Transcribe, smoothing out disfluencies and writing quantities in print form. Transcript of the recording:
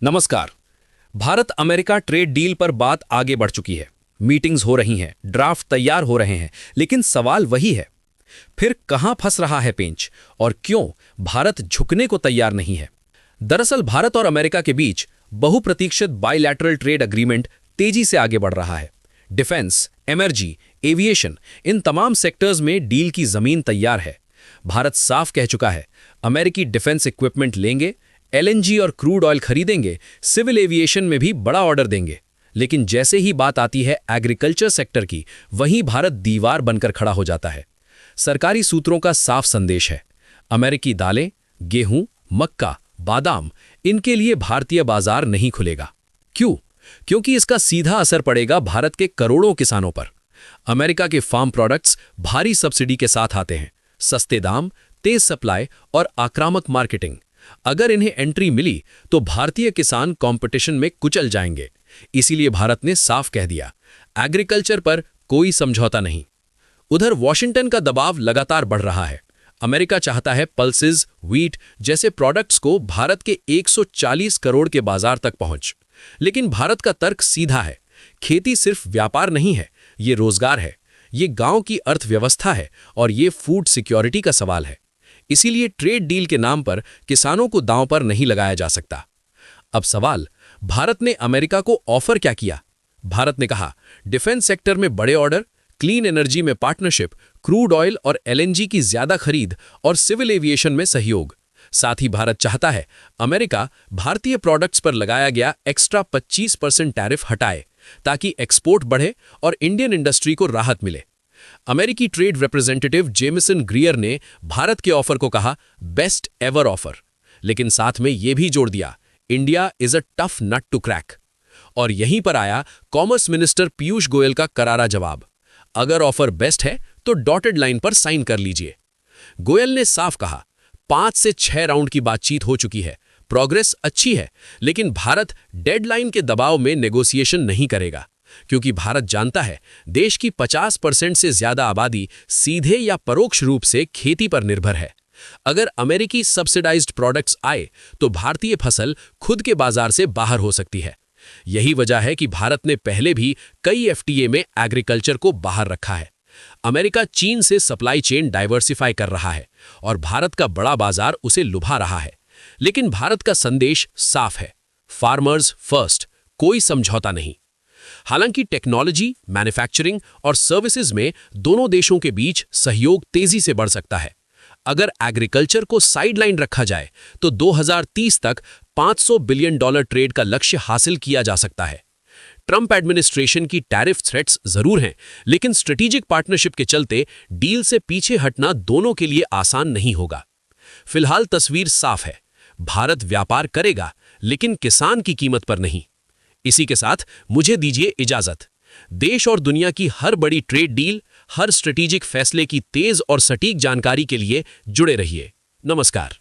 नमस्कार। Bharat America trade deal पर बात आगे बढ़ चुकी है। मीटिंग्स हो रही हैं, ड्राफ्ट तैयार हो रहे हैं, लेकिन सवाल वही है, फिर कहां फंस रहा है पेंच और क्यों भारत झुकने को तैयार नहीं है। दरअसल भारत और अमेरिका के बीच बहुप्रतीक्षित बाइलैटरल ट्रेड अग्रीमेंट तेजी से आगे बढ़ रहा है। डिफेंस, एनर्जी, एविएशन, इन तमाम सेक्टर्स में डील की जमीन तैयार है। भारत साफ कह चुका है, अमेरिकी डिफेंस इक्विपमेंट लेंगे, एलएनजी और क्रूड ऑयल खरीदेंगे, सिविल एविएशन में भी बड़ा ऑर्डर देंगे। लेकिन जैसे ही बात आती है एग्रीकल्चर सेक्टर की, वहीं भारत दीवार बनकर खड़ा हो जाता है। सरकारी सूत्रों का साफ संदेश है, अमेरिकी दालें, गेहूं, मक्का, बादाम, इनके लिए भारतीय बाजार नहीं खुलेगा। क्यों? क्योंकि इसका सीधा असर पड़ेगा भारत के करोड़ों किसानों पर। अमेरिका के फार्म प्रोडक्ट्स भारी सब्सिडी के साथ आते हैं, सस्ते दाम, तेज सप्लाई और आक्रामक मार्केटिंग। अगर इन्हें एंट्री मिली तो भारतीय किसान कंपटीशन में कुचल जाएंगे। इसीलिए भारत ने साफ कह दिया, एग्रीकल्चर पर कोई समझौता नहीं। उधर वॉशिंगटन का दबाव लगातार बढ़ रहा है। अमेरिका चाहता है पल्सेस, व्हीट जैसे प्रोडक्ट्स को भारत के 140 करोड़ के बाजार तक पहुंच। लेकिन भारत का तर्क सीधा है, खेती सिर्फ व्यापार नहीं है, ये रोजगार है, ये गांव की अर्थव्यवस्था है और ये फूड सिक्योरिटी का सवाल है। इसीलिए ट्रेड डील के नाम पर किसानों को दांव पर नहीं लगाया जा सकता। अब सवाल, भारत ने अमेरिका को ऑफर क्या किया? भारत ने कहा, डिफेंस सेक्टर में बड़े ऑर्डर, क्लीन एनर्जी में पार्टनरशिप, क्रूड ऑयल और एलएनजी की ज्यादा खरीद और सिविल एविएशन में सहयोग। साथ ही भारत चाहता है अमेरिका भारतीय प्रोडक्ट्स पर लगाया गया एक्स्ट्रा 25% टैरिफ हटाए, ताकि एक्सपोर्ट बढ़े और इंडियन इंडस्ट्री को राहत मिले। अमेरिकी ट्रेड रिप्रेजेंटेटिव जेमिसन ग्रियर ने भारत के ऑफर को कहा बेस्ट एवर ऑफर, लेकिन साथ में यह भी जोड़ दिया, India is a tough nut to crack. और यहीं पर आया कॉमर्स मिनिस्टर पीयूष गोयल का करारा जवाब, अगर ऑफर बेस्ट है तो डॉटेड लाइन पर साइन कर लीजिए। गोयल ने साफ कहा, 5 से 6 राउंड की बातचीत हो चुकी है, प्रोग्रेस अच्छी है, लेकिन भारत डेडलाइन के दबाव में नेगोशिएशन नहीं करेगा, क्योंकि भारत जानता है देश की 50% से ज्यादा आबादी सीधे या परोक्ष रूप से खेती पर निर्भर है। अगर अमेरिकी सब्सिडाइज्ड प्रोडक्ट्स आए तो भारतीय फसल खुद के बाजार से बाहर हो सकती है। यही वजह है कि भारत ने पहले भी कई एफटीए में एग्रीकल्चर को बाहर रखा है। अमेरिका चीन से सप्लाई चेन डाइवर्सिफाई कर रहा है और भारत का बड़ा बाजार उसे लुभा रहा है। लेकिन भारत का संदेश साफ है, फार्मर्स फर्स्ट, कोई समझौता नहीं। हालांकि टेक्नोलॉजी, मैन्युफैक्चरिंग और सर्विसेज में दोनों देशों के बीच सहयोग तेजी से बढ़ सकता है। अगर एग्रीकल्चर को साइडलाइन रखा जाए तो 2030 तक $500 बिलियन ट्रेड का लक्ष्य हासिल किया जा सकता है। ट्रंप एडमिनिस्ट्रेशन की टैरिफ थ्रेट्स जरूर हैं, लेकिन स्ट्रेटेजिक पार्टनरशिप के चलते डील से पीछे हटना दोनों के लिए आसान नहीं होगा। फिलहाल तस्वीर साफ है, भारत व्यापार करेगा, लेकिन किसान की कीमत पर नहीं। इसी के साथ मुझे दीजिए इजाजत। देश और दुनिया की हर बड़ी ट्रेड डील, हर स्ट्रेटेजिक फैसले की तेज और सटीक जानकारी के लिए जुड़े रहिए। नमस्कार।